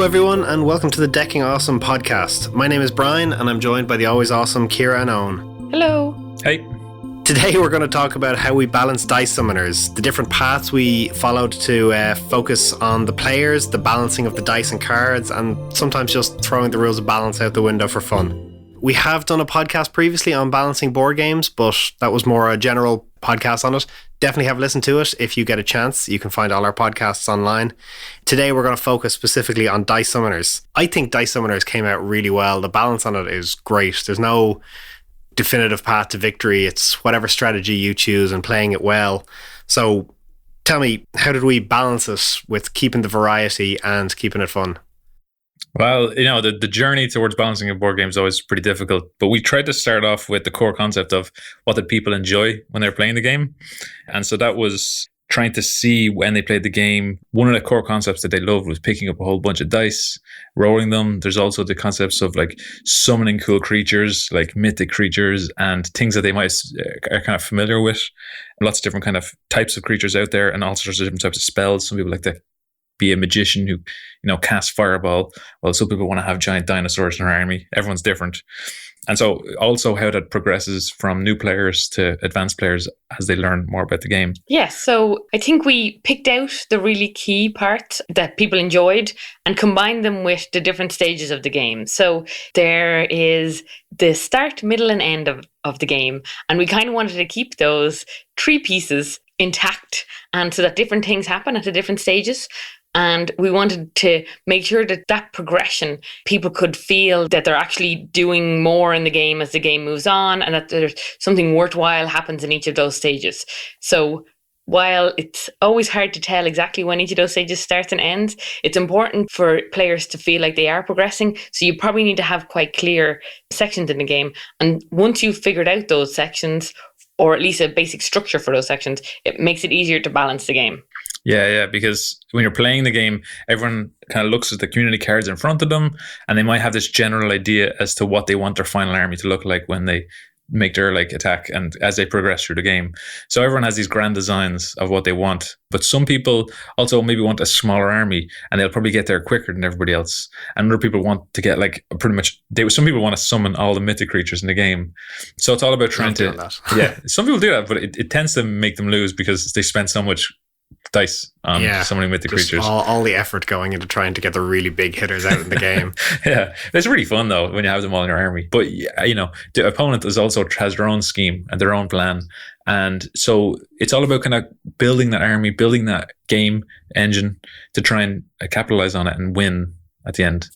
Hello everyone and welcome to the Decking Awesome podcast. My name is Brian and I'm joined by the always awesome Kira and Owen. Hello. Hey. Today we're going to talk about how we balance dice summoners, the different paths we followed to focus on the players, the balancing of the dice and cards, and sometimes just throwing the rules of balance out the window for fun. We have done a podcast previously on balancing board games, but that was more a general podcast on it. Definitely have listened to it if you get a chance. You can find all our podcasts online. Today we're going to focus specifically on dice summoners. I think dice summoners came out really well. The balance on it is great. There's no definitive path to victory. It's whatever strategy you choose and playing it well. So tell me, how did we balance it with keeping the variety and keeping it fun? Well, the journey towards balancing a board game is always pretty difficult, but we tried to start off with the core concept of what did people enjoy when they're playing the game. And so that was trying to see when they played the game. One of the core concepts that they loved was picking up a whole bunch of dice, rolling them. There's also the concepts of like summoning cool creatures, like mythic creatures and things that they might are kind of familiar with. Lots of different kind of types of creatures out there and all sorts of different types of spells. Some people like to be a magician who, casts fireball, while some people want to have giant dinosaurs in their army. Everyone's different. And so also how that progresses from new players to advanced players as they learn more about the game. Yes, so I think we picked out the really key parts that people enjoyed and combined them with the different stages of the game. So there is the start, middle and end of the game. And we kind of wanted to keep those three pieces intact and so that different things happen at the different stages. And we wanted to make sure that that progression, people could feel that they're actually doing more in the game as the game moves on and that there's something worthwhile happens in each of those stages. So while it's always hard to tell exactly when each of those stages starts and ends, it's important for players to feel like they are progressing. So you probably need to have quite clear sections in the game. And once you've figured out those sections, or at least a basic structure for those sections, it makes it easier to balance the game. Yeah, because when you're playing the game, everyone kind of looks at the community cards in front of them and they might have this general idea as to what they want their final army to look like when they make their attack and as they progress through the game. So everyone has these grand designs of what they want, but some people also maybe want a smaller army and they'll probably get there quicker than everybody else. And other people want to get some people want to summon all the mythic creatures in the game. So it's all about trying to, yeah, some people do that, but it tends to make them lose because they spend so much dice on summoning mythic creatures. All the effort going into trying to get the really big hitters out in the game. Yeah, it's really fun though when you have them all in your army. But the opponent has their own scheme and their own plan, and so it's all about kind of building that army, building that game engine to try and capitalize on it and win at the end.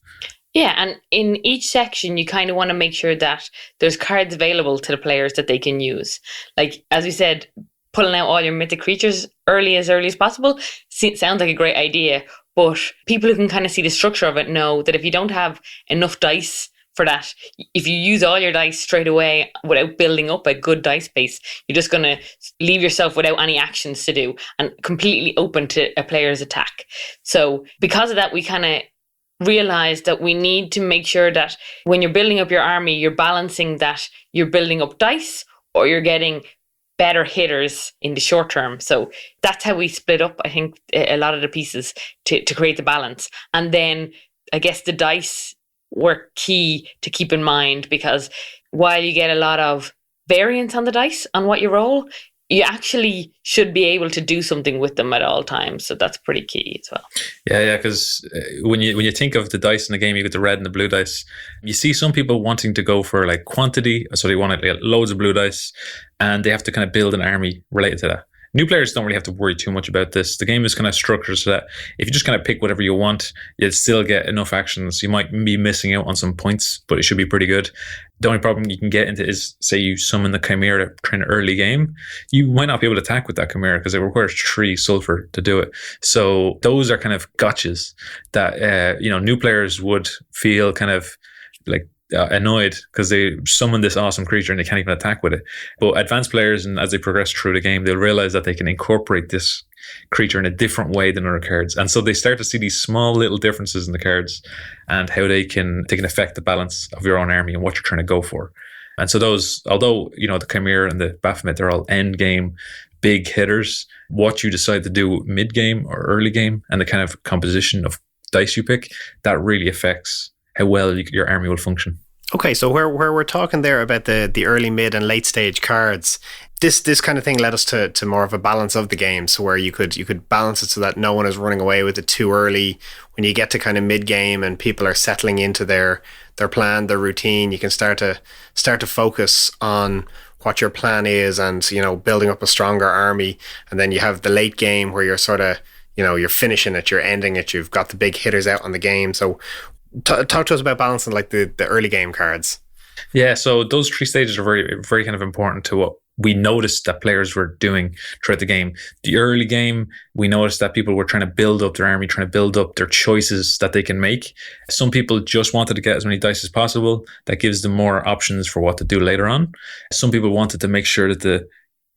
Yeah, and in each section, you kind of want to make sure that there's cards available to the players that they can use. Like as we said, pulling out all your mythic creatures as early as possible sounds like a great idea, but people who can kind of see the structure of it know that if you don't have enough dice for that, if you use all your dice straight away without building up a good dice base, you're just going to leave yourself without any actions to do and completely open to a player's attack. So because of that, we kind of realized that we need to make sure that when you're building up your army, you're balancing that you're building up dice or you're getting better hitters in the short term. So that's how we split up, I think, a lot of the pieces to create the balance. And then I guess the dice were key to keep in mind because while you get a lot of variance on the dice on what you roll, you actually should be able to do something with them at all times. So that's pretty key as well. Yeah, because when you think of the dice in the game, you get the red and the blue dice. You see some people wanting to go for like quantity, so they want to get loads of blue dice, and they have to kind of build an army related to that. New players don't really have to worry too much about this. The game is kind of structured so that if you just kind of pick whatever you want, you'll still get enough actions. You might be missing out on some points, but it should be pretty good. The only problem you can get into is, say you summon the Chimera kind of early game, you might not be able to attack with that Chimera because it requires 3 sulfur to do it. So those are kind of gotchas that new players would feel kind of like annoyed because they summon this awesome creature and they can't even attack with it. But advanced players, and as they progress through the game, they'll realize that they can incorporate this creature in a different way than other cards, and so they start to see these small little differences in the cards and how they can affect the balance of your own army and what you're trying to go for. And so those, although the Chimera and the Baphomet, they're all end game big hitters, what you decide to do mid game or early game and the kind of composition of dice you pick, that really affects how well your army will function. Okay, so where we're talking there about the early, mid, and late stage cards, this kind of thing led us to more of a balance of the game, so where you could balance it so that no one is running away with it too early. When you get to kind of mid game and people are settling into their plan, their routine, you can start to focus on what your plan is, and building up a stronger army. And then you have the late game where you're sort of you're finishing it, you're ending it, you've got the big hitters out on the game. So talk to us about balancing like the early game cards. Yeah, so those 3 stages are very, very kind of important to what we noticed that players were doing throughout the game. The early game, we noticed that people were trying to build up their army, trying to build up their choices that they can make. Some people just wanted to get as many dice as possible. That gives them more options for what to do later on. Some people wanted to make sure that the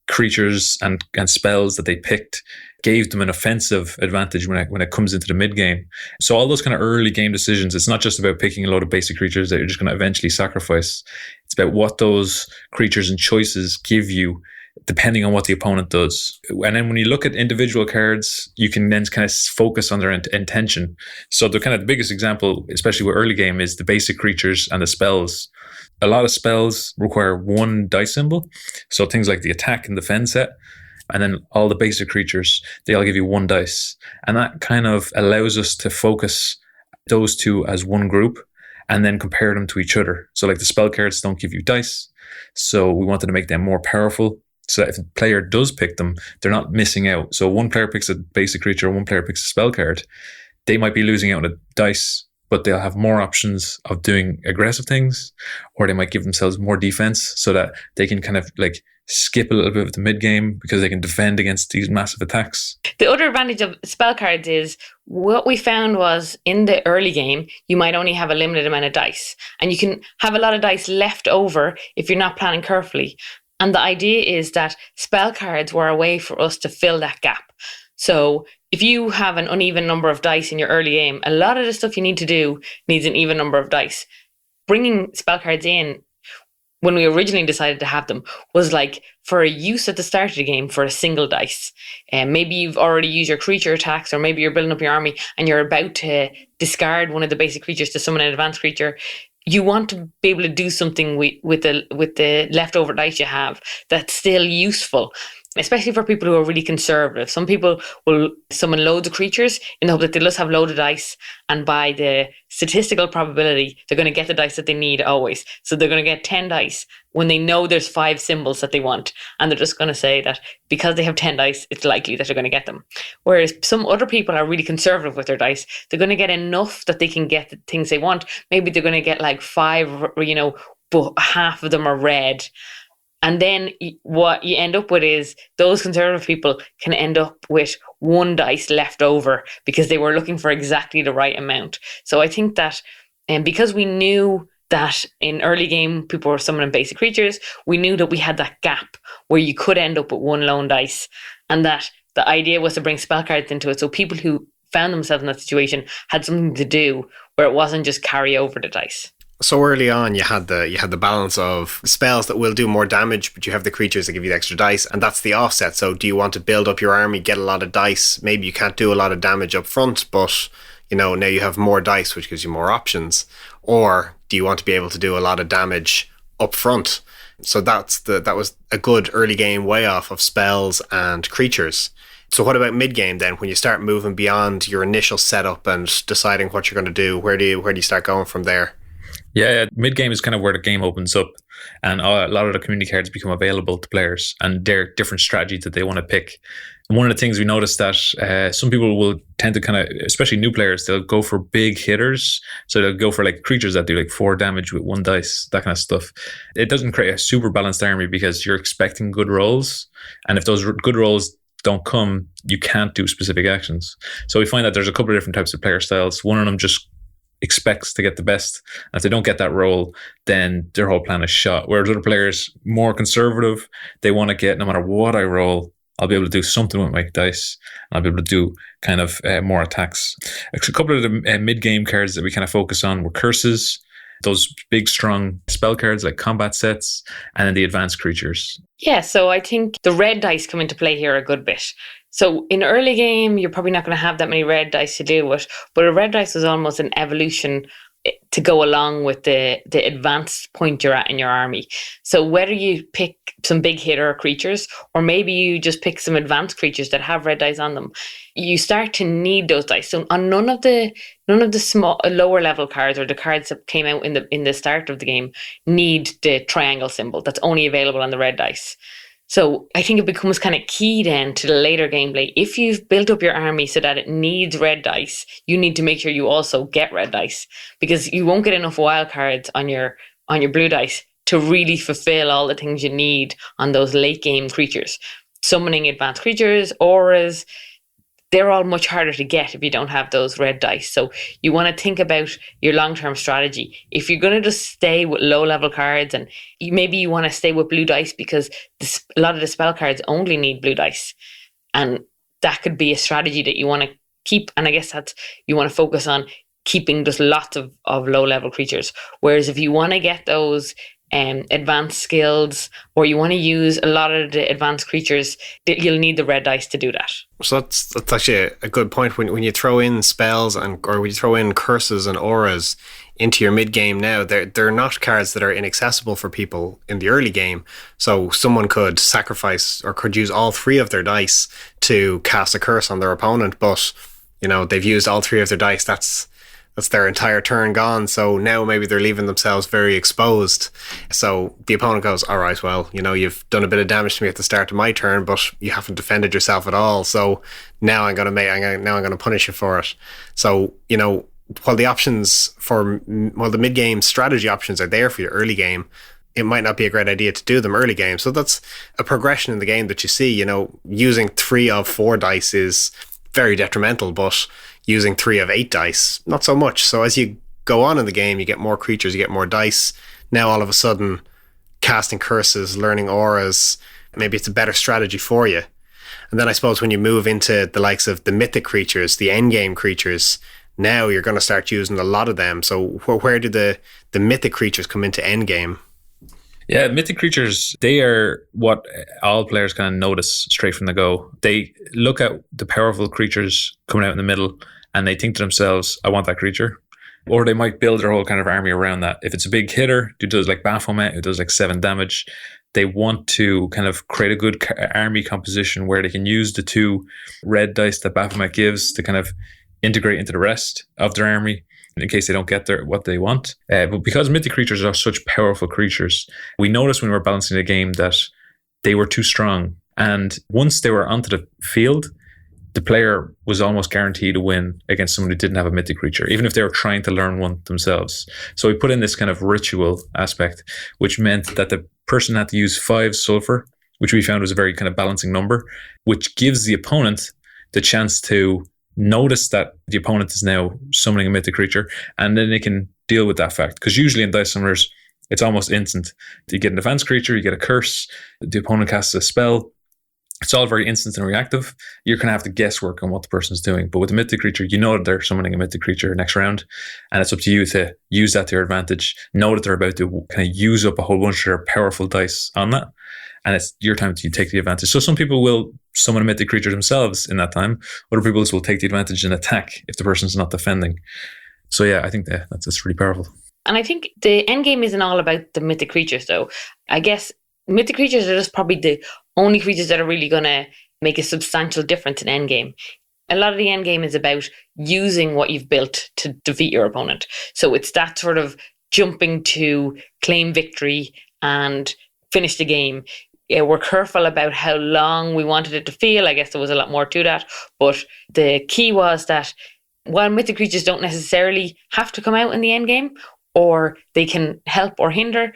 creatures and spells that they picked gave them an offensive advantage when it comes into the mid game. So all those kind of early game decisions, it's not just about picking a load of basic creatures that you're just going to eventually sacrifice. It's about what those creatures and choices give you depending on what the opponent does. And then when you look at individual cards, you can then kind of focus on their intention. So the biggest example, especially with early game, is the basic creatures and the spells. A lot of spells require 1 dice symbol. So things like the attack and defend set, and then all the basic creatures, they all give you 1 dice. And that kind of allows us to focus those 2 as one group and then compare them to each other. So like the spell cards don't give you dice. So we wanted to make them more powerful, so that if a player does pick them, they're not missing out. So one player picks a basic creature, one player picks a spell card. They might be losing out on a dice, but they'll have more options of doing aggressive things, or they might give themselves more defense so that they can kind of like skip a little bit of the mid game because they can defend against these massive attacks. The other advantage of spell cards is what we found was in the early game, you might only have a limited amount of dice, and you can have a lot of dice left over if you're not planning carefully. And the idea is that spell cards were a way for us to fill that gap. So if you have an uneven number of dice in your early game, a lot of the stuff you need to do needs an even number of dice. Bringing spell cards in, when we originally decided to have them, was like for a use at the start of the game for a single dice. And maybe you've already used your creature attacks, or maybe you're building up your army and you're about to discard one of the basic creatures to summon an advanced creature. You want to be able to do something with the leftover dice you have that's still useful, especially for people who are really conservative. Some people will summon loads of creatures in the hope that they'll just have loads of dice, and by the statistical probability, they're going to get the dice that they need always. So they're going to get 10 dice when they know there's 5 symbols that they want, and they're just going to say that because they have 10 dice, it's likely that they're going to get them. Whereas some other people are really conservative with their dice. They're going to get enough that they can get the things they want. Maybe they're going to get like 5, but half of them are red. And then what you end up with is those conservative people can end up with 1 dice left over because they were looking for exactly the right amount. So I think that because we knew that in early game people were summoning basic creatures, we knew that we had that gap where you could end up with 1 lone dice, and that the idea was to bring spell cards into it so people who found themselves in that situation had something to do where it wasn't just carry over the dice. So early on, you had the balance of spells that will do more damage, but you have the creatures that give you the extra dice, and that's the offset. So do you want to build up your army, get a lot of dice? Maybe you can't do a lot of damage up front, but now you have more dice, which gives you more options. Or do you want to be able to do a lot of damage up front? So that was a good early game way off of spells and creatures. So what about mid game then? When you start moving beyond your initial setup and deciding what you're going to do, where do you start going from there? Yeah, mid game is kind of where the game opens up, and a lot of the community cards become available to players, and their different strategies that they want to pick. And one of the things we noticed that some people will tend to kind of, especially new players, they'll go for big hitters. So they'll go for like creatures that do like 4 damage with 1 dice, that kind of stuff. It doesn't create a super balanced army because you're expecting good rolls, and if those good rolls don't come, you can't do specific actions. So we find that there's a couple of different types of player styles. One of them just expects to get the best. And if they don't get that role, then their whole plan is shot. Whereas other players, more conservative, they want to get, no matter what I roll, I'll be able to do something with my dice, and I'll be able to do kind of more attacks. A couple of the mid-game cards that we kind of focus on were curses, those big, strong spell cards like combat sets, and then the advanced creatures. Yeah, so I think the red dice come into play here a good bit. So in early game, you're probably not going to have that many red dice to deal with, but a red dice was almost an evolution to go along with the advanced point you're at in your army. So whether you pick some big hitter creatures, or maybe you just pick some advanced creatures that have red dice on them, you start to need those dice. So on none of the small lower level cards, or the cards that came out in the start of the game, need the triangle symbol that's only available on the red dice. So I think it becomes kind of key then to the later gameplay. If you've built up your army so that it needs red dice, you need to make sure you also get red dice, because you won't get enough wild cards on your blue dice to really fulfill all the things you need on those late game creatures. Summoning advanced creatures, auras, they're all much harder to get if you don't have those red dice. So you want to think about your long-term strategy. If you're going to just stay with low-level cards, and maybe you want to stay with blue dice because a lot of the spell cards only need blue dice, and that could be a strategy that you want to keep. And I guess that's, you want to focus on keeping just lots of low-level creatures. Whereas if you want to get those advanced skills, or you want to use a lot of the advanced creatures, you'll need the red dice to do that. So that's actually a good point. When you throw in spells or when you throw in curses and auras into your mid game now, they're not cards that are inaccessible for people in the early game. So someone could sacrifice or could use all 3 of their dice to cast a curse on their opponent, but they've used all 3 of their dice. That's their entire turn gone. So now maybe they're leaving themselves very exposed. So the opponent goes, all right, well, you've done a bit of damage to me at the start of my turn, but you haven't defended yourself at all. So now I'm going to punish you for it. So, while the mid-game strategy options are there for your early game, it might not be a great idea to do them early game. So that's a progression in the game that you see. Using 3 of 4 dice is very detrimental, but using 3 of 8 dice, not so much. So as you go on in the game, you get more creatures, you get more dice. Now all of a sudden, casting curses, learning auras, maybe it's a better strategy for you. And then I suppose when you move into the likes of the mythic creatures, the endgame creatures, now you're going to start using a lot of them. So where do the mythic creatures come into endgame? Yeah, mythic creatures, they are what all players kind of notice straight from the go. They look at the powerful creatures coming out in the middle and they think to themselves, I want that creature. Or they might build their whole kind of army around that. If it's a big hitter who does like Baphomet, who does like 7 damage, they want to kind of create a good army composition where they can use the 2 red dice that Baphomet gives to kind of integrate into the rest of their army in case they don't get what they want. But because mythic creatures are such powerful creatures, we noticed when we were balancing the game that they were too strong. And once they were onto the field, the player was almost guaranteed to win against someone who didn't have a mythic creature, even if they were trying to learn one themselves. So we put in this kind of ritual aspect, which meant that the person had to use 5 sulfur, which we found was a very kind of balancing number, which gives the opponent the chance to notice that the opponent is now summoning a mythic creature, and then they can deal with that fact. Because usually in Dice Summoners, it's almost instant. You get an advanced creature, you get a curse, the opponent casts a spell. It's all very instant and reactive. You're going to have to guesswork on what the person's doing. But with a mythic creature, you know that they're summoning a mythic creature next round. And it's up to you to use that to your advantage. Know that they're about to kind of use up a whole bunch of their powerful dice on that. And it's your time to take the advantage. So some people will summon a mythic creature themselves in that time. Other people will take the advantage and attack if the person's not defending. So yeah, I think that's really powerful. And I think the end game isn't all about the mythic creatures, though. I guess mythic creatures are just probably the only creatures that are really going to make a substantial difference in endgame. A lot of the endgame is about using what you've built to defeat your opponent. So it's that sort of jumping to claim victory and finish the game. Yeah, we're careful about how long we wanted it to feel. I guess there was a lot more to that. But the key was that while mythic creatures don't necessarily have to come out in the endgame, or they can help or hinder,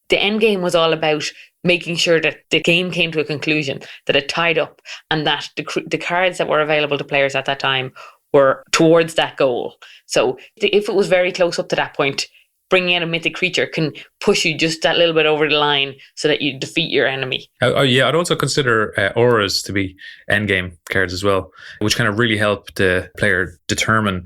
the end game was all about making sure that the game came to a conclusion, that it tied up, and that the cards that were available to players at that time were towards that goal. So if it was very close up to that point, bringing out a mythic creature can push you just that little bit over the line so that you defeat your enemy. Yeah, I'd also consider auras to be endgame cards as well, which kind of really help the player determine.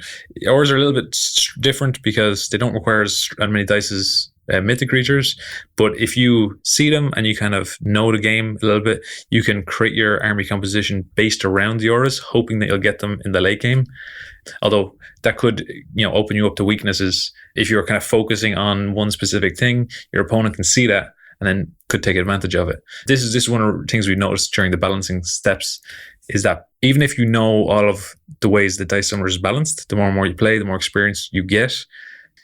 Auras are a little bit different because they don't require as many dice as mythic creatures, but if you see them and you kind of know the game a little bit, you can create your army composition based around the auras, hoping that you'll get them in the late game. Although that could, open you up to weaknesses. If you're kind of focusing on one specific thing, your opponent can see that and then could take advantage of it. This is one of the things we've noticed during the balancing steps, is that even if you know all of the ways the dice summoner is balanced, the more and more you play, the more experience you get,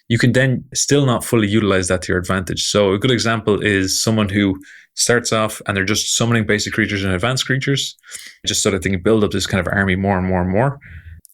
you can then still not fully utilize that to your advantage. So a good example is someone who starts off and they're just summoning basic creatures and advanced creatures, just so that they can build up this kind of army more and more and more.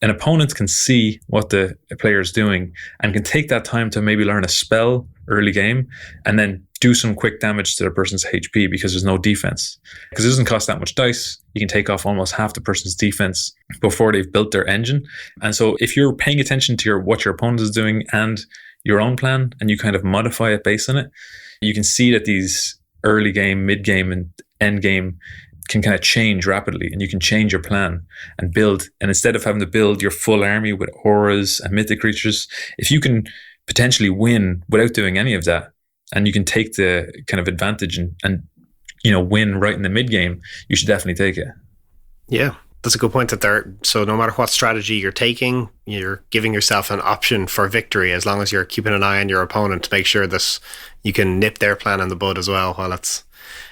An opponent can see what the player is doing and can take that time to maybe learn a spell early game and then do some quick damage to the person's HP because there's no defense. Because it doesn't cost that much dice. You can take off almost half the person's defense before they've built their engine. And so if you're paying attention to what your opponent is doing and your own plan, and you kind of modify it based on it, you can see that these early game, mid game, and end game can kind of change rapidly, and you can change your plan and build. And instead of having to build your full army with auras and mythic creatures, if you can potentially win without doing any of that, and you can take the kind of advantage and win right in the mid game, you should definitely take it. Yeah, that's a good point. So no matter what strategy you're taking, you're giving yourself an option for victory, as long as you're keeping an eye on your opponent to make sure that you can nip their plan in the bud as well. While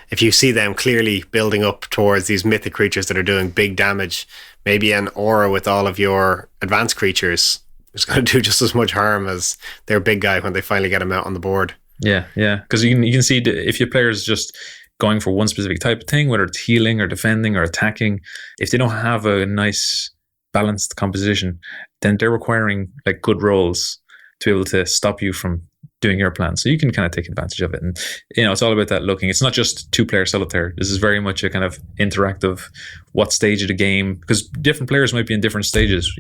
if you see them clearly building up towards these mythic creatures that are doing big damage, maybe an aura with all of your advanced creatures is going to do just as much harm as their big guy when they finally get him out on the board. Yeah. Because you can see if your player is just going for one specific type of thing, whether it's healing or defending or attacking, if they don't have a nice balanced composition, then they're requiring like good rolls to be able to stop you from doing your plan. So you can kind of take advantage of it. And, it's all about that looking. It's not just two-player solitaire. This is very much a kind of interactive, what stage of the game, because different players might be in different stages.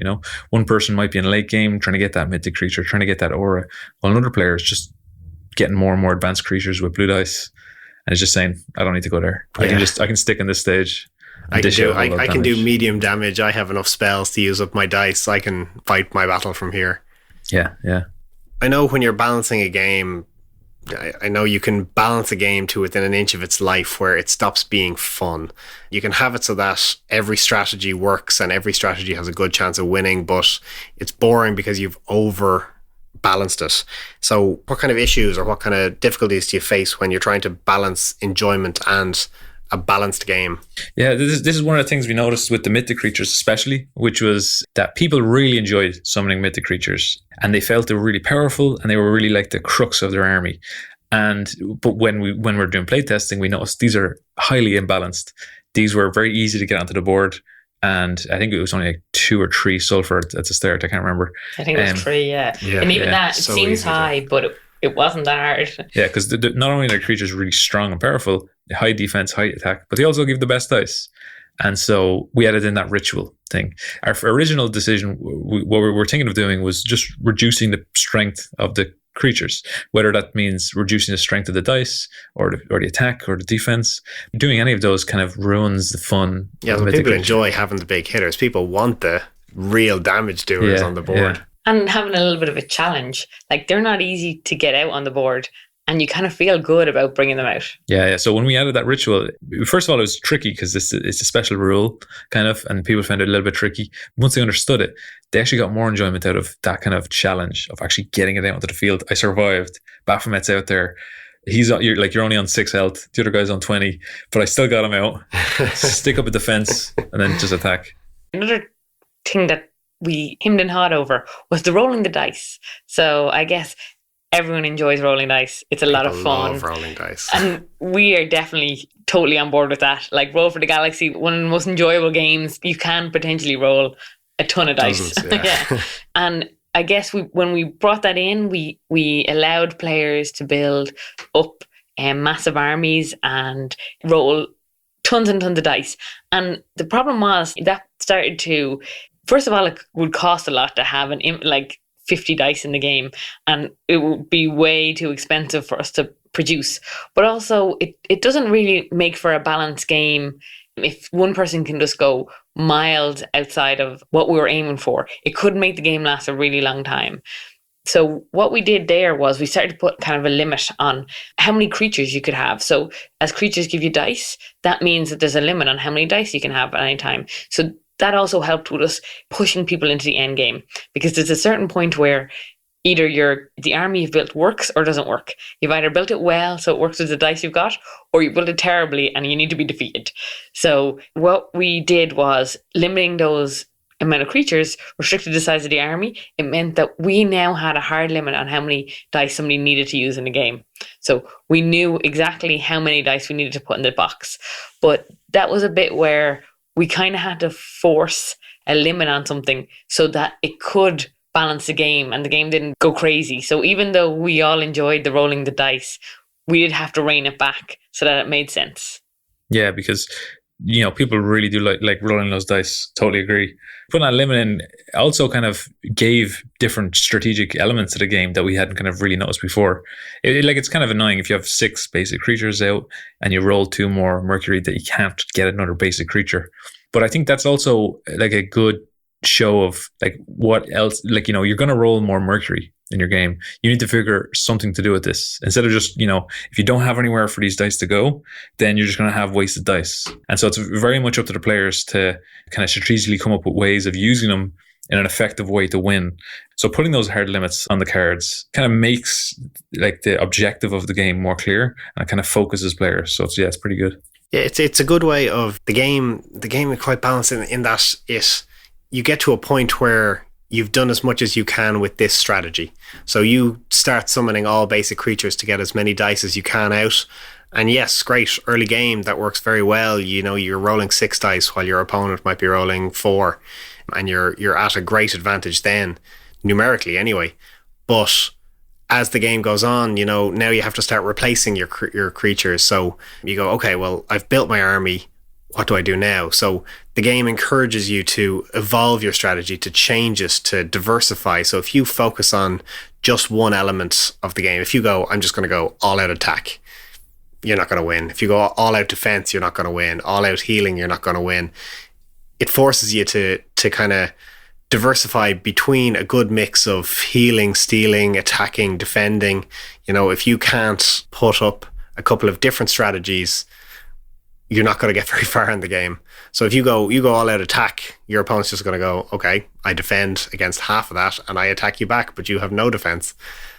One person might be in late game trying to get that mythic creature, trying to get that aura, while another player is just getting more and more advanced creatures with blue dice. And it's just saying, I don't need to go there. Yeah. I can stick in this stage. I can do medium damage. I have enough spells to use up my dice. I can fight my battle from here. Yeah. I know when you're balancing a game, I know you can balance a game to within an inch of its life where it stops being fun. You can have it so that every strategy works and every strategy has a good chance of winning, but it's boring because you've over balanced it. So what kind of issues or what kind of difficulties do you face when you're trying to balance enjoyment and a balanced game? Yeah, this is one of the things we noticed with the mythic creatures especially, which was that people really enjoyed summoning mythic creatures and they felt they were really powerful and they were really like the crux of their army. But when we're doing playtesting, we noticed these are highly imbalanced. These were very easy to get onto the board, and I think it was only like 2 or 3 sulfur at the start. I can't remember. I think it was 3, yeah. And even that, it so seems high, but it wasn't that hard. Yeah, because not only are creatures really strong and powerful, high defense, high attack, but they also give the best dice. And so we added in that ritual thing. Our original decision, what we were thinking of doing, was just reducing the strength of the creatures, whether that means reducing the strength of the dice or the attack or the defense. Doing any of those kind of ruins the fun. Yeah, well, people enjoy having the big hitters. People want the real damage doers on the board. Yeah. And having a little bit of a challenge. Like, they're not easy to get out on the board, and you kind of feel good about bringing them out. Yeah. So when we added that ritual, first of all, it was tricky because it's a special rule, kind of, and people found it a little bit tricky. Once they understood it, they actually got more enjoyment out of that kind of challenge of actually getting it out onto the field. I survived. Baphomet's out there. You're only on 6 health. The other guy's on 20, but I still got him out. Stick up a defense and then just attack. Another thing that we hemmed and hawed over was the rolling the dice. So I guess everyone enjoys rolling dice. It's a lot of fun. Love rolling dice. And we are definitely totally on board with that. Like, Roll for the Galaxy, one of the most enjoyable games. You can potentially roll a ton of dice. Dozens, yeah. And I guess when we brought that in, we allowed players to build up massive armies and roll tons and tons of dice. And the problem was that started to, first of all, it would cost a lot to have 50 dice in the game, and it would be way too expensive for us to produce. But also, it doesn't really make for a balanced game if one person can just go miles outside of what we were aiming for. It could make the game last a really long time. So what we did there was we started to put kind of a limit on how many creatures you could have. So as creatures give you dice, that means that there's a limit on how many dice you can have at any time. So that also helped with us pushing people into the end game, because there's a certain point where either the army you've built works or doesn't work. You've either built it well, so it works with the dice you've got, or you built it terribly and you need to be defeated. So what we did was limiting those amount of creatures, restricted the size of the army. It meant that we now had a hard limit on how many dice somebody needed to use in the game. So we knew exactly how many dice we needed to put in the box. But that was a bit where we kind of had to force a limit on something so that it could balance the game and the game didn't go crazy. So even though we all enjoyed the rolling the dice, we did have to rein it back so that it made sense. Yeah, because people really do like rolling those dice. Totally agree. Putting that limit in also kind of gave different strategic elements to the game that we hadn't kind of really noticed before. It's kind of annoying if you have 6 basic creatures out and you roll 2 more Mercury that you can't get another basic creature. But I think that's also like a good show of like what else, you're going to roll more Mercury in your game. You need to figure something to do with this instead of just, if you don't have anywhere for these dice to go, then you're just going to have wasted dice. And so it's very much up to the players to kind of strategically come up with ways of using them in an effective way to win. So putting those hard limits on the cards kind of makes like the objective of the game more clear, and it kind of focuses players. So it's pretty good. Yeah, it's a good way of the game. The game is quite balanced in that you get to a point where you've done as much as you can with this strategy. So you start summoning all basic creatures to get as many dice as you can out. And yes, great, early game, that works very well. You're rolling 6 dice while your opponent might be rolling 4. And you're at a great advantage then, numerically anyway. But as the game goes on, now you have to start replacing your creatures. So you go, okay, well, I've built my army. What do I do now? So the game encourages you to evolve your strategy, to change it, to diversify. So if you focus on just one element of the game, if you go, I'm just going to go all out attack, you're not going to win. If you go all out defense, you're not going to win. All out healing, you're not going to win. It forces you to kind of diversify between a good mix of healing, stealing, attacking, defending. If you can't put up a couple of different strategies, you're not going to get very far in the game. So if you go all out attack, your opponent's just going to go, okay, I defend against half of that and I attack you back, but you have no defense.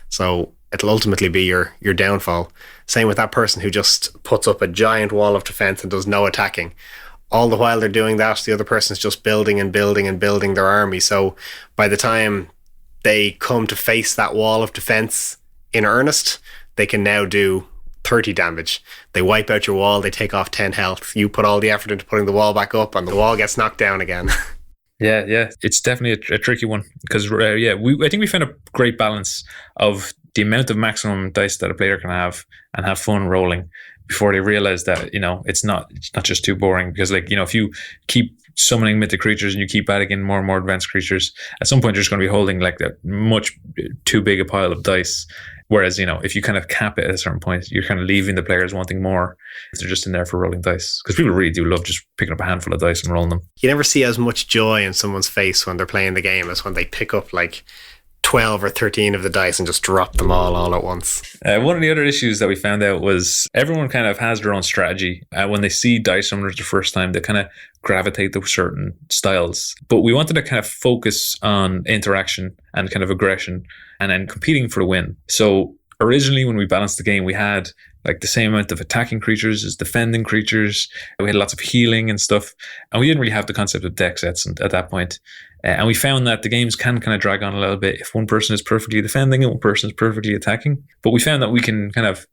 So it'll ultimately be your downfall. Same with that person who just puts up a giant wall of defense and does no attacking. All the while they're doing that, the other person's just building and building and building their army. So by the time they come to face that wall of defense in earnest, they can now do 30 damage. They wipe out your wall, they take off 10 health. You put all the effort into putting the wall back up and the wall gets knocked down again. Yeah. It's definitely a tricky one because, I think we found a great balance of the amount of maximum dice that a player can have and have fun rolling before they realize that, it's not just too boring. Because if you keep summoning mythic creatures and you keep adding in more and more advanced creatures, at some point you're just going to be holding like a much too big a pile of dice. Whereas, if you kind of cap it at a certain point, you're kind of leaving the players wanting more. They're just in there for rolling dice. Because people really do love just picking up a handful of dice and rolling them. You never see as much joy in someone's face when they're playing the game as when they pick up like 12 or 13 of the dice and just drop them all at once. One of the other issues that we found out was everyone kind of has their own strategy. When they see dice summoners the first time, they kind of gravitate to certain styles. But we wanted to kind of focus on interaction and kind of aggression and then competing for the win. So originally when we balanced the game, we had like the same amount of attacking creatures as defending creatures. We had lots of healing and stuff. And we didn't really have the concept of deck sets at that point. And we found that the games can kind of drag on a little bit if one person is perfectly defending and one person is perfectly attacking. But we found that we can kind of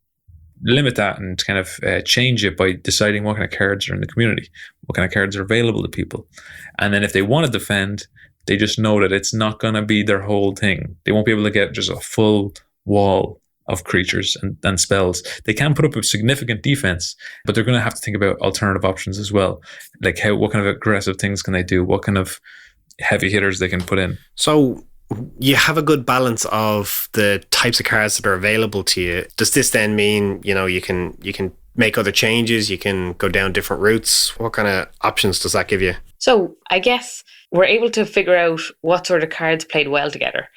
limit that and kind of change it by deciding what kind of cards are in the community, what kind of cards are available to people. And then if they want to defend, they just know that it's not going to be their whole thing. They won't be able to get just a full wall of creatures and spells. They can put up a significant defense, but they're going to have to think about alternative options as well. Like what kind of aggressive things can they do? What kind of heavy hitters they can put in. So you have a good balance of the types of cards that are available to you. Does this then mean, you can make other changes, you can go down different routes? What kind of options does that give you? So I guess we're able to figure out what sort of cards played well together.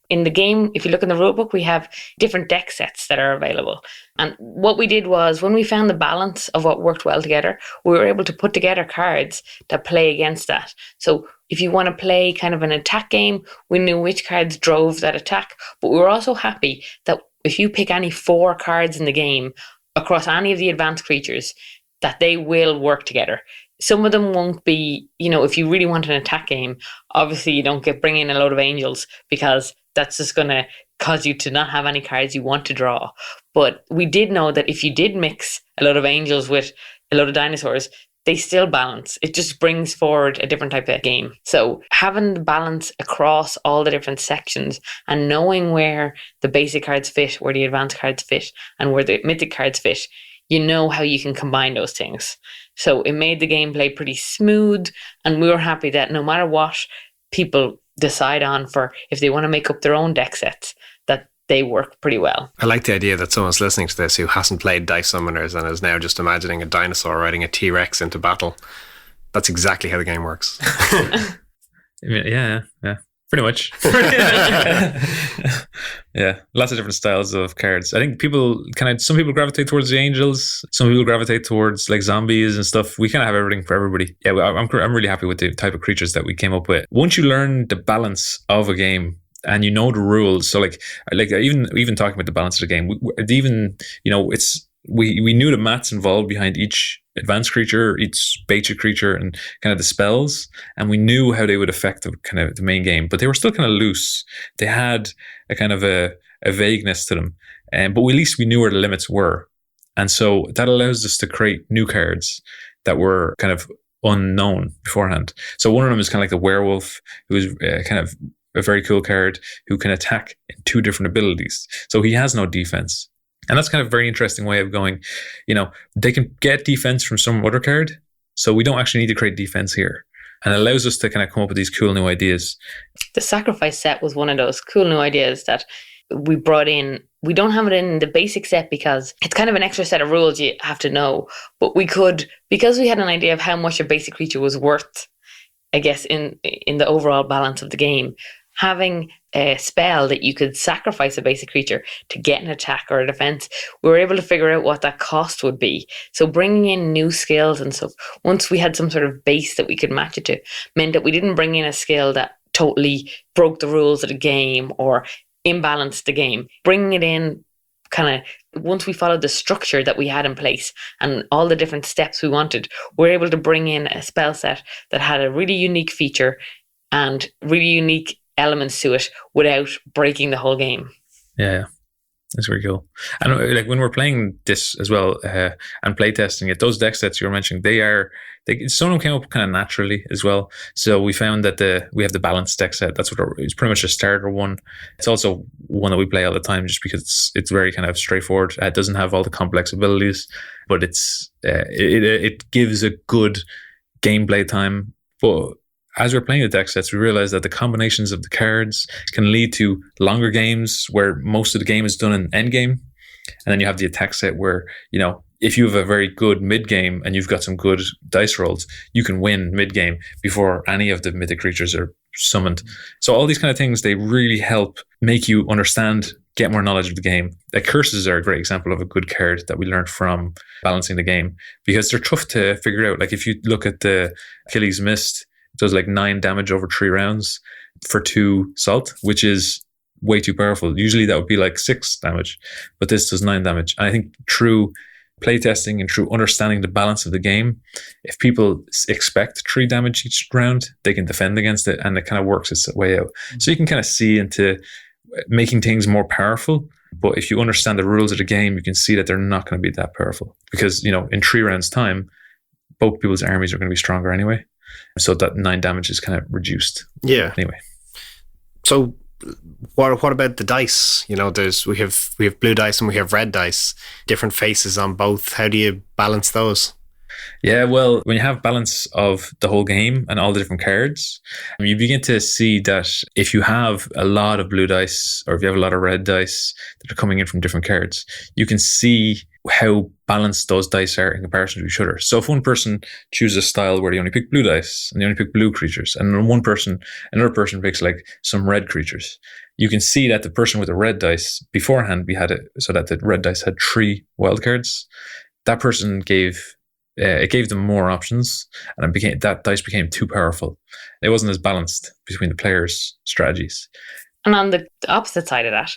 In the game, if you look in the rulebook, we have different deck sets that are available. And what we did was, when we found the balance of what worked well together, we were able to put together cards that play against that. So if you want to play kind of an attack game, we knew which cards drove that attack. But we were also happy that if you pick any 4 cards in the game across any of the advanced creatures, that they will work together. Some of them won't be, if you really want an attack game, obviously you don't bring in a load of angels, because that's just going to cause you to not have any cards you want to draw. But we did know that if you did mix a lot of angels with a lot of dinosaurs, they still balance. It just brings forward a different type of game. So having the balance across all the different sections and knowing where the basic cards fit, where the advanced cards fit, and where the mythic cards fit, you know how you can combine those things. So it made the gameplay pretty smooth, and we were happy that no matter what people decide on for, if they want to make up their own deck sets, that they work pretty well. I like the idea that someone's listening to this who hasn't played Dice Summoners and is now just imagining a dinosaur riding a T-Rex into battle. That's exactly how the game works. Yeah. Pretty much. Yeah, lots of different styles of cards. I think some people gravitate towards the angels, some people gravitate towards like zombies and stuff. We kind of have everything for everybody. Yeah, I'm really happy with the type of creatures that we came up with. Once you learn the balance of a game and you know the rules, so like even talking about the balance of the game, we knew the maths involved behind each advanced creature, each basic creature, and kind of the spells, and we knew how they would affect the main game, but they were still kind of loose. They had a kind of a vagueness to them, but at least we knew where the limits were, and so that allows us to create new cards that were kind of unknown beforehand. So one of them is kind of like the werewolf, who is kind of a very cool card who can attack in 2 different abilities. So he has no defense. And that's kind of a very interesting way of going, they can get defense from some other card. So we don't actually need to create defense here. And it allows us to kind of come up with these cool new ideas. The sacrifice set was one of those cool new ideas that we brought in. We don't have it in the basic set because it's kind of an extra set of rules you have to know. But we could, because we had an idea of how much a basic creature was worth, I guess, in the overall balance of the game, having a spell that you could sacrifice a basic creature to get an attack or a defense, we were able to figure out what that cost would be. So bringing in new skills and stuff, once we had some sort of base that we could match it to, meant that we didn't bring in a skill that totally broke the rules of the game or imbalanced the game. Bringing it in kind of, once we followed the structure that we had in place and all the different steps we wanted, we were able to bring in a spell set that had a really unique feature and really unique elements to it without breaking the whole game. Yeah, that's very cool. And like when we're playing this as well and playtesting it, those deck sets you were mentioning, some of them came up kind of naturally as well. So we found that we have the balanced deck set. It's pretty much a starter one. It's also one that we play all the time just because it's very kind of straightforward. It doesn't have all the complex abilities, but it gives a good gameplay time. But as we're playing the deck sets, we realize that the combinations of the cards can lead to longer games where most of the game is done in end game. And then you have the attack set where, if you have a very good mid game and you've got some good dice rolls, you can win mid game before any of the mythic creatures are summoned. So all these kind of things, they really help make you understand, get more knowledge of the game. Like curses are a great example of a good card that we learned from balancing the game, because they're tough to figure out. Like if you look at the Achilles Mist, it does like 9 damage over 3 rounds for 2 salt, which is way too powerful. Usually that would be like 6 damage, but this does 9 damage. And I think through playtesting and through understanding the balance of the game, if people expect 3 damage each round, they can defend against it, and it kind of works its way out. So you can kind of see into making things more powerful. But if you understand the rules of the game, you can see that they're not going to be that powerful, because, in 3 rounds time, both people's armies are going to be stronger anyway. So that 9 damage is kind of reduced. Yeah. Anyway. So what about the dice? We have blue dice and we have red dice, different faces on both. How do you balance those? Yeah, well, when you have balance of the whole game and all the different cards, you begin to see that if you have a lot of blue dice or if you have a lot of red dice that are coming in from different cards, you can see how balanced those dice are in comparison to each other. So if one person chooses a style where they only pick blue dice and they only pick blue creatures, and then another person picks like some red creatures, you can see that the person with the red dice beforehand, we had it so that the red dice had 3 wild cards. That person gave them more options, and that dice became too powerful. It wasn't as balanced between the players' strategies. And on the opposite side of that,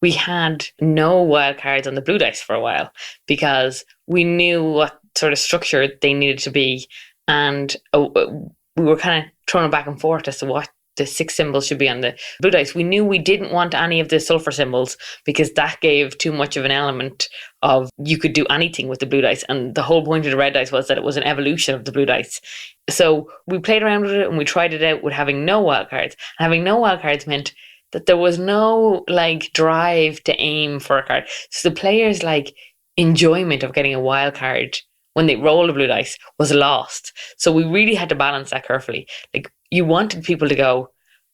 we had no wild cards on the blue dice for a while because we knew what sort of structure they needed to be, and we were kind of throwing it back and forth as to what the 6 symbols should be on the blue dice. We knew we didn't want any of the sulfur symbols because that gave too much of an element of you could do anything with the blue dice. And the whole point of the red dice was that it was an evolution of the blue dice. So we played around with it and we tried it out with having no wild cards. And having no wild cards meant that there was no like drive to aim for a card. So the players' like enjoyment of getting a wild card when they roll the blue dice was lost. So we really had to balance that carefully. Like, you wanted people to go,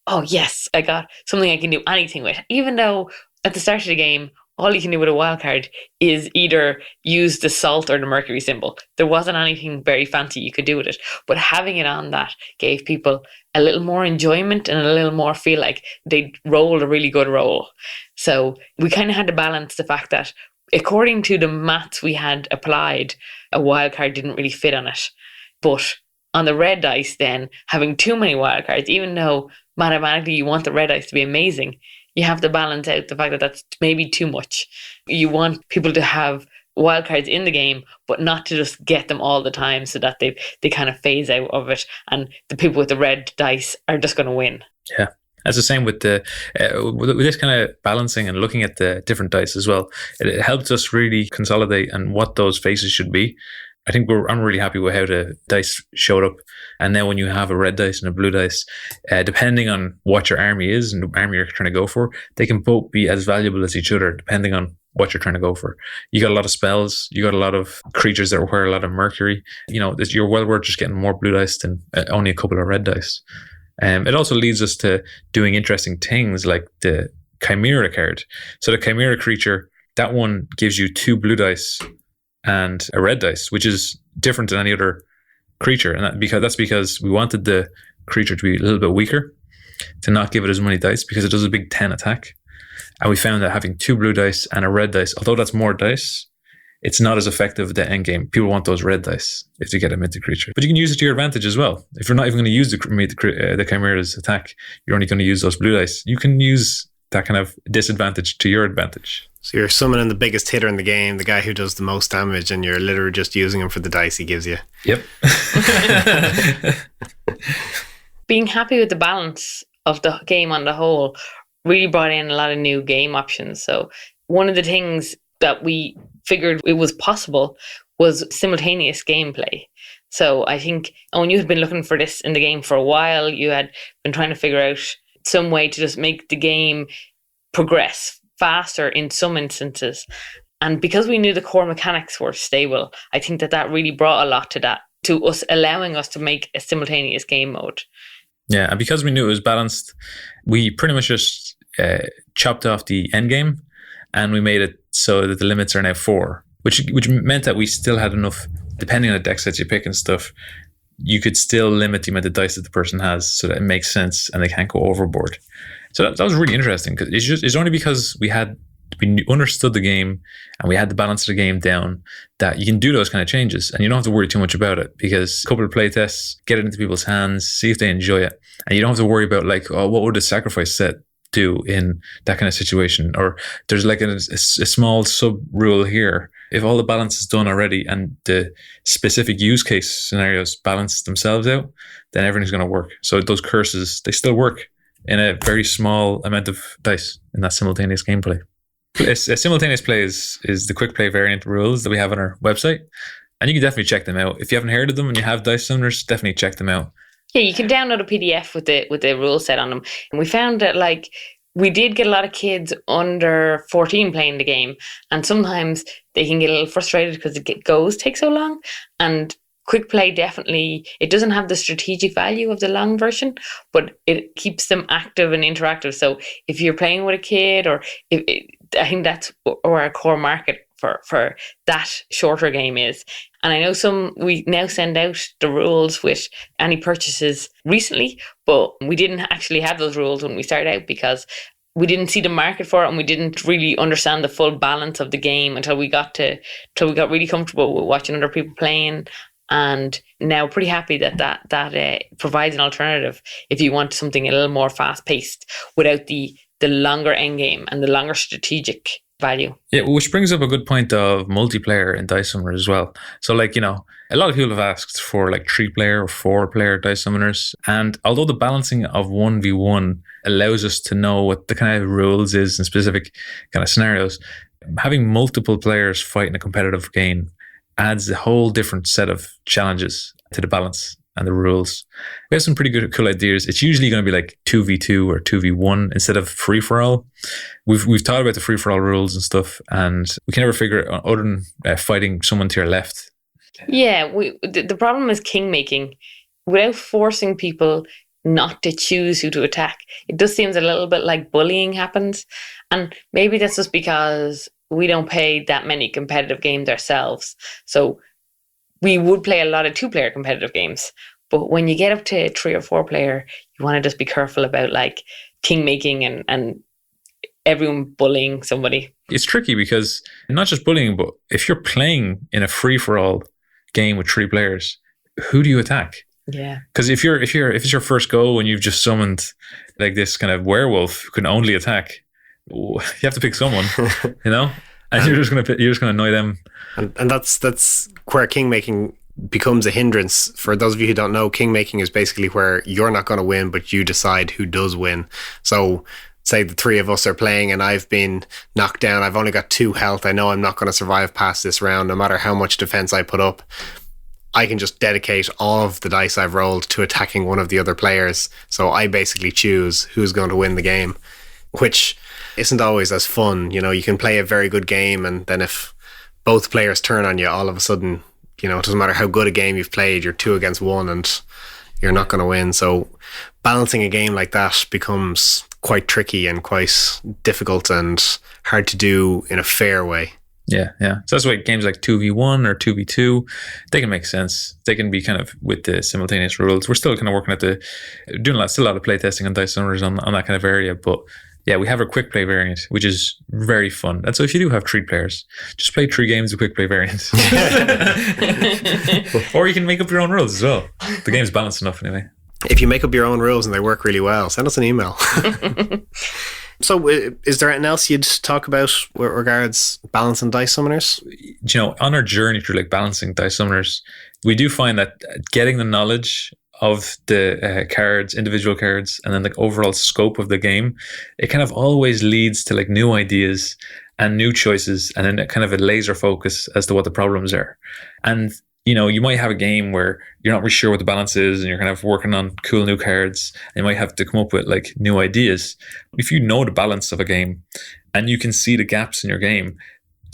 oh yes, I got something I can do anything with. Even though at the start of the game, all you can do with a wild card is either use the salt or the mercury symbol. There wasn't anything very fancy you could do with it. But having it on that gave people a little more enjoyment and a little more feel like they rolled a really good roll. So we kind of had to balance the fact that according to the maths we had applied, a wild card didn't really fit on it. But on the red dice then, having too many wild cards, even though mathematically you want the red dice to be amazing, you have to balance out the fact that that's maybe too much. You want people to have wild cards in the game, but not to just get them all the time so that they kind of phase out of it and the people with the red dice are just going to win. Yeah. It's the same with with this kind of balancing and looking at the different dice as well. It helps us really consolidate on what those faces should be. I think I'm really happy with how the dice showed up. And then when you have a red dice and a blue dice, depending on what your army is and the army you're trying to go for, they can both be as valuable as each other, depending on what you're trying to go for. You got a lot of spells, you got a lot of creatures that require a lot of mercury. You're well worth just getting more blue dice than only a couple of red dice. It also leads us to doing interesting things like the Chimera card. So the Chimera creature, that one gives you 2 blue dice and a red dice, which is different than any other creature. And that's because we wanted the creature to be a little bit weaker, to not give it as many dice, because it does a big 10 attack. And we found that having 2 blue dice and a red dice, although that's more dice, it's not as effective at the end game. People want those red dice if they get a mythic creature. But you can use it to your advantage as well. If you're not even going to use the Chimera's attack, you're only going to use those blue dice. You can use that kind of disadvantage to your advantage. So you're summoning the biggest hitter in the game, the guy who does the most damage, and you're literally just using him for the dice he gives you. Yep. Being happy with the balance of the game on the whole really brought in a lot of new game options. So one of the things that we figured it was possible was simultaneous gameplay. So I think, Owen, you had been looking for this in the game for a while. You had been trying to figure out some way to just make the game progress faster in some instances. And because we knew the core mechanics were stable, I think that really brought a lot to that, to us allowing us to make a simultaneous game mode. Yeah, and because we knew it was balanced, we pretty much just chopped off the end game and we made it so that the limits are now 4, which meant that we still had enough, depending on the deck sets you pick and stuff, you could still limit the amount of dice that the person has so that it makes sense and they can't go overboard. So that was really interesting, because it's only because we understood the game and we had the balance of the game down that you can do those kind of changes and you don't have to worry too much about it, because a couple of play tests, get it into people's hands, see if they enjoy it, and you don't have to worry about like, oh, what would the sacrifice set do in that kind of situation, or there's like a small sub rule here. If all the balance is done already and the specific use case scenarios balance themselves out, then everything's going to work. So those curses, they still work in a very small amount of dice in that simultaneous gameplay. A simultaneous play is the quick play variant rules that we have on our website, and you can definitely check them out. If you haven't heard of them and you have dice summoners, definitely check them out. Yeah, you can download a PDF with the rule set on them. And we found that like we did get a lot of kids under 14 playing the game, and sometimes they can get a little frustrated because it takes so long. And quick play definitely, it doesn't have the strategic value of the long version, but it keeps them active and interactive. So if you're playing with a kid, or I think that's where our core market for that shorter game is. And I know we now send out the rules with any purchases recently, but we didn't actually have those rules when we started out because we didn't see the market for it, and we didn't really understand the full balance of the game until we got really comfortable with watching other people playing. And now pretty happy that provides an alternative if you want something a little more fast paced without the longer end game and the longer strategic value. Yeah, which brings up a good point of multiplayer in Dice Summoners as well. So like, a lot of people have asked for like 3-player or 4-player Dice Summoners. And although the balancing of 1v1 allows us to know what the kind of rules is in specific kind of scenarios, having multiple players fight in a competitive game adds a whole different set of challenges to the balance and the rules. We have some pretty cool ideas. It's usually going to be like 2v2 or 2v1 instead of free-for-all. We've thought about the free-for-all rules and stuff, and we can never figure it out other than fighting someone to your left. Yeah, the problem is king making. Without forcing people not to choose who to attack, it just seems a little bit like bullying happens. And maybe that's just because we don't play that many competitive games ourselves. So we would play a lot of 2-player competitive games. But when you get up to 3 or 4-player, you want to just be careful about like king making and everyone bullying somebody. It's tricky because not just bullying, but if you're playing in a free-for-all game with 3 players, who do you attack? Yeah. Because if it's your first go and you've just summoned like this kind of werewolf who can only attack, you have to pick someone, and you're just gonna annoy them. And that's where king making becomes a hindrance. For those of you who don't know, king making is basically where you're not going to win, but you decide who does win. So say the 3 of us are playing and I've been knocked down. I've only got 2 health. I know I'm not going to survive past this round, no matter how much defense I put up. I can just dedicate all of the dice I've rolled to attacking one of the other players. So I basically choose who's going to win the game, which isn't always as fun. You can play a very good game, and then if both players turn on you, all of a sudden, it doesn't matter how good a game you've played, you're 2 against 1 and you're not going to win. So balancing a game like that becomes quite tricky and quite difficult and hard to do in a fair way. Yeah. So that's why games like 2v1 or 2v2, they can make sense. They can be kind of with the simultaneous rules. We're still kind of working at doing still a lot of playtesting on Dice Summoners on that kind of area. But yeah, we have a quick play variant, which is very fun. And so if you do have 3 players, just play 3 games of quick play variant. Or you can make up your own rules as well. The game's balanced enough anyway. If you make up your own rules and they work really well, send us an email. So is there anything else you'd talk about with regards balancing Dice Summoners? On our journey through like balancing Dice Summoners, we do find that getting the knowledge of the cards, individual cards, and then the overall scope of the game, it kind of always leads to like new ideas and new choices, and then kind of a laser focus as to what the problems are. And you might have a game where you're not really sure what the balance is and you're kind of working on cool new cards, and you might have to come up with like new ideas. If you know the balance of a game and you can see the gaps in your game,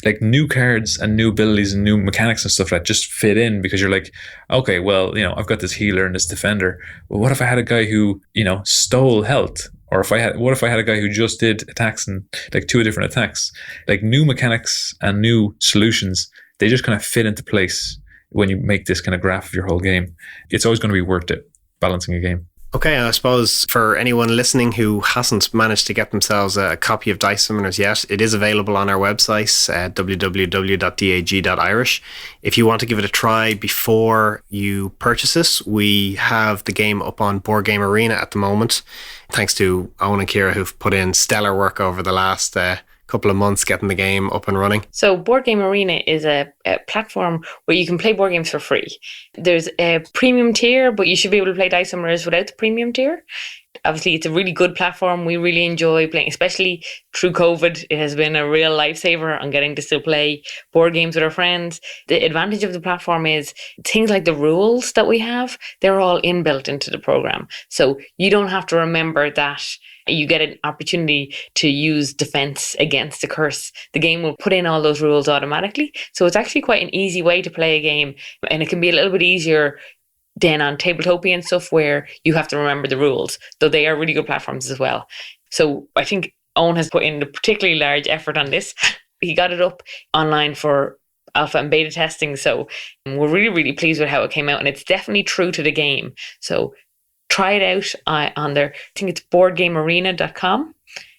like new cards and new abilities and new mechanics and stuff that just fit in, because you're like, okay, well, I've got this healer and this defender. Well, what if I had a guy who, stole health? Or what if I had a guy who just did attacks and like 2 different attacks? Like new mechanics and new solutions, they just kind of fit into place when you make this kind of graph of your whole game. It's always going to be worth it, balancing a game. Okay, I suppose for anyone listening who hasn't managed to get themselves a copy of Dice Summoners yet, it is available on our website at www.dag.irish. If you want to give it a try before you purchase it, we have the game up on Board Game Arena at the moment. Thanks to Owen and Ciara, who've put in stellar work over the last couple of months getting the game up and running. So Board Game Arena is a platform where you can play board games for free. There's a premium tier, but you should be able to play Dice Summoners without the premium tier. Obviously, it's a really good platform. We really enjoy playing, especially through COVID. It has been a real lifesaver on getting to still play board games with our friends. The advantage of the platform is things like the rules that we have, they're all inbuilt into the program. So you don't have to remember that. You get an opportunity to use defense against a curse. The game will put in all those rules automatically. So it's actually quite an easy way to play a game. And it can be a little bit easier than on Tabletopia and stuff where you have to remember the rules, though they are really good platforms as well. So I think Owen has put in a particularly large effort on this. He got it up online for alpha and beta testing. So we're really, really pleased with how it came out. And it's definitely true to the game. So try it out on there. I think it's boardgamearena.com.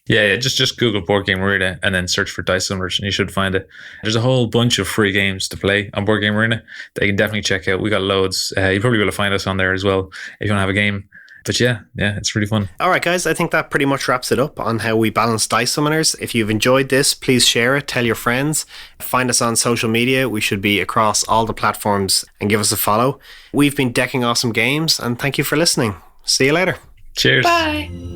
Yeah, just Google Board Game Arena and then search for Dice Summoners and you should find it. There's a whole bunch of free games to play on Board Game Arena that you can definitely check out. We got loads. You probably will find us on there as well if you want to have a game. But yeah, it's really fun. All right, guys, I think that pretty much wraps it up on how we balance Dice Summoners. If you've enjoyed this, please share it, tell your friends, find us on social media. We should be across all the platforms and give us a follow. We've been decking awesome games and thank you for listening. See you later. Cheers. Bye.